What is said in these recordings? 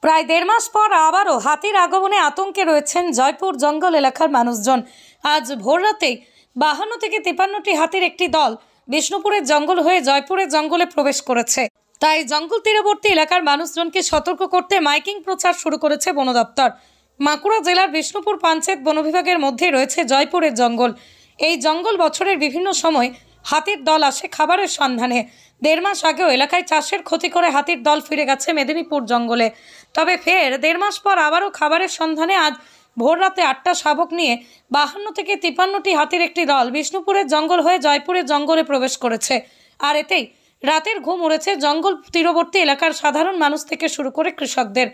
প্রায় 1.5 মাস পর আবারও হাতির আগমনে আতঙ্কে রয়েছেন জয়পুর জঙ্গল এলাকার মানুষজন। আজ ভোররাতেই 52 থেকে 53টি হাতির একটি দল বিষ্ণুপুরের জঙ্গল হয়ে জয়পুরের জঙ্গলে প্রবেশ করেছে। তাই জঙ্গল তীরবর্তী এলাকার মানুষজনকে সতর্ক করতে মাইকিং প্রচার শুরু করেছে বন দপ্তর। বাঁকুড়া জেলার বিষ্ণুপুর পঞ্চায়েত বন বিভাগের মধ্যে রয়েছে জয়পুরের জঙ্গল। এই জঙ্গল বছরের বিভিন্ন সময় হাতির দল আসে খাবারের সন্ধানে। 1.5 মাস আগেও এলাকায় চাষের ক্ষতি করে হাতির দল ফিরে গেছে মেদিনীপুর জঙ্গলে। তবে ফের 1.5 মাস পর আবারও খাবারের সন্ধানে আজ ভোররাতে 8টা শাবক নিয়ে 52 থেকে 53টি হাতির একটি দল বিষ্ণুপুরের জঙ্গল হয়ে জয়পুরের জঙ্গলে প্রবেশ করেছে। আর এতেই রাতের ঘুম উড়েছে জঙ্গল তীরবর্তী এলাকার সাধারণ মানুষ থেকে শুরু করে কৃষকদের।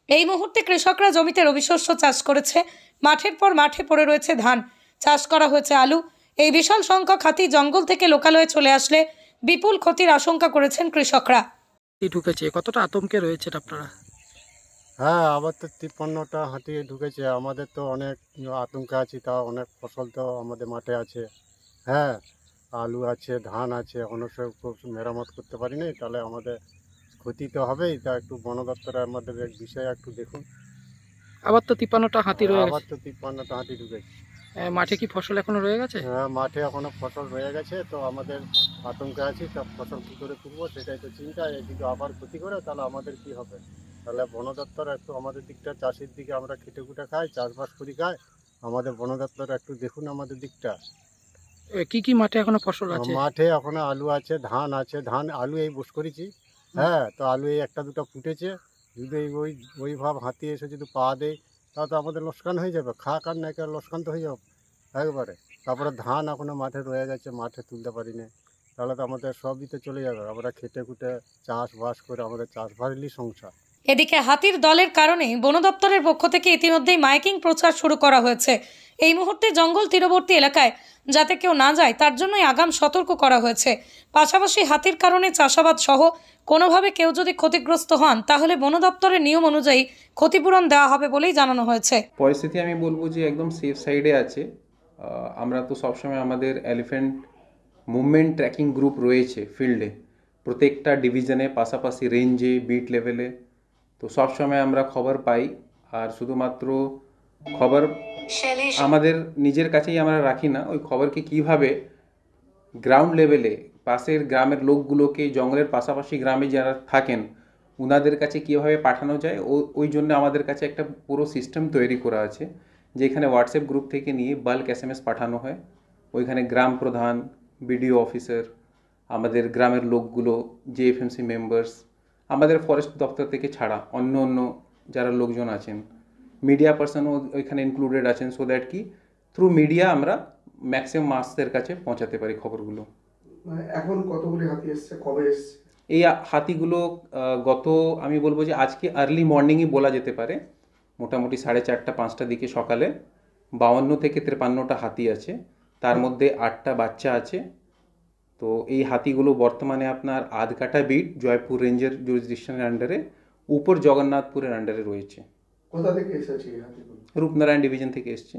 এই মুহূর্তে কৃষকরা জমিতে রবি শস্য চাষ করেছে। মাঠের পর মাঠে পড়ে রয়েছে ধান, চাষ করা হয়েছে আলু। এই বিশাল সংখ্যক হাতি জঙ্গল থেকে লোকালয়ে চলে আসলে বিপুল ক্ষতির আশঙ্কা করেছেন কৃষকরা। ঢুকেছে, কতটা আতঙ্কে রয়েছেন আপনারা? হ্যাঁ, আবার তো 53টা হাতি ঢুকেছে। আমাদের তো অনেক আতঙ্কে আছি, তা অনেক ফসল তো আমাদের মাঠে আছে। হ্যাঁ, আলু আছে, ধান আছে, এখনও সব মেরামত করতে পারিনি, তাহলে আমাদের ক্ষতি তো হবেই। তা একটু বন দপ্তরে আমাদের এক বিষয়ে একটু দেখুন। আবার তো 53টা হাতি রয়ে আবার গেছে। তো 53টা হাতি ঢুকেছে। মাঠে কি ফসল এখনো রয়ে গেছে? হ্যাঁ, মাঠে এখনো ফসল রয়ে গেছে, তো আমাদের আতঙ্কে আছি। সব ফসল কী করে তুলবো সেটাই তো চিন্তা। যদি আবার ক্ষতি করে তাহলে আমাদের কি হবে? তাহলে বন দপ্তর একটু আমাদের দিকটা, চাষের দিকে আমরা খেটে খুটে খাই, চাষবাস করি খাই, আমাদের বন দপ্তর একটু দেখুন আমাদের দিকটা। কি কি মাঠে এখনো ফসল আছে? মাঠে এখনো আলু আছে, ধান আছে। ধান আলু এই বস করেছি। হ্যাঁ, তো আলু এই একটা দুটো ফুটেছে। যদি ওই ভাব হাতি এসে যদি পা দেয় তাহলে তো আমাদের লোকসান হয়ে যাবে। খাক আর না খাক লোকসান তো হয়ে যাবে একবারে। তারপরে ধান এখনো মাঠে রয়ে গেছে, মাঠে তুলতে পারি না, তাহলে তো আমাদের সবই তো চলে যাবে। আমরা খেটে খুটে চাষবাস করে আমাদের চাষবাসেরই সংসার। এদিকে হাতির দলের কারণে বন দপ্তরের পক্ষ থেকে ইতিমধ্যেই মাইকিং প্রচার শুরু করা হয়েছে। এই মুহূর্তে জঙ্গল তীরবর্তী এলাকায় যাতে কেউ না যায় তার জন্যই আগাম সতর্ক করা হয়েছে। পাশাপাশি হাতির কারণে চাষাবাদ সহ কোনোভাবে কেউ যদি ক্ষতিগ্রস্ত হন তাহলে বন দপ্তরের নিয়ম অনুযায়ী ক্ষতিপূরণ দেওয়া হবে বলেই জানানো হয়েছে। পরিস্থিতি আমি বলবো যে একদম সেফ সাইডে আছে। আমরা তো সবসময় আমাদের এলিফ্যান্ট মুভমেন্ট ট্র্যাকিং গ্রুপ রয়েছে ফিল্ডে, প্রত্যেকটা ডিভিশনে, পাশাপাশি রেঞ্জে, বিট লেভেলে। তো সবসময় আমরা খবর পাই, আর শুধুমাত্র খবর আমাদের নিজের কাছেই আমরা রাখি না, ওই খবরকে কিভাবে গ্রাউন্ড লেভেলে পাশের গ্রামের লোকগুলোকে, জঙ্গলের পাশাপাশি গ্রামে যারা থাকেন ওনাদের কাছে কীভাবে পাঠানো যায়, ওই জন্য আমাদের কাছে একটা পুরো সিস্টেম তৈরি করা আছে, যেখানে হোয়াটসঅ্যাপ গ্রুপ থেকে নিয়ে বাল্ক SMS পাঠানো হয়। ওইখানে গ্রাম প্রধান, বিডিও অফিসার, আমাদের গ্রামের লোকগুলো, JFMC মেম্বার্স, আমাদের ফরেস্ট দপ্তর থেকে ছাড়া অন্য যারা লোকজন আছেন, মিডিয়া পার্সনও ওইখানে ইনক্লুডেড আছেন, সো দ্যাট কি থ্রু মিডিয়া আমরা ম্যাক্সিমাম মাসদের কাছে পৌঁছাতে পারি খবরগুলো। এখন কতগুলি হাতি এসছে, কবে এসছে? এই হাতিগুলো গত, আমি বলবো যে আজকে আর্লি মর্নিংই বলা যেতে পারে, মোটামুটি 4:30-5টার দিকে সকালে 52 থেকে 53টা হাতি আছে, তার মধ্যে 8টা বাচ্চা আছে। তো এই হাতিগুলো বর্তমানে আপনার আধকাটা বিট জয়পুর রেঞ্জের জুরিসডিকশনের আন্ডারে, উপর জগন্নাথপুরের আন্ডারে রয়েছে। কোথা থেকে এসেছে এই হাতিগুলো? রূপনারায়ণ ডিভিশন থেকে এসছে।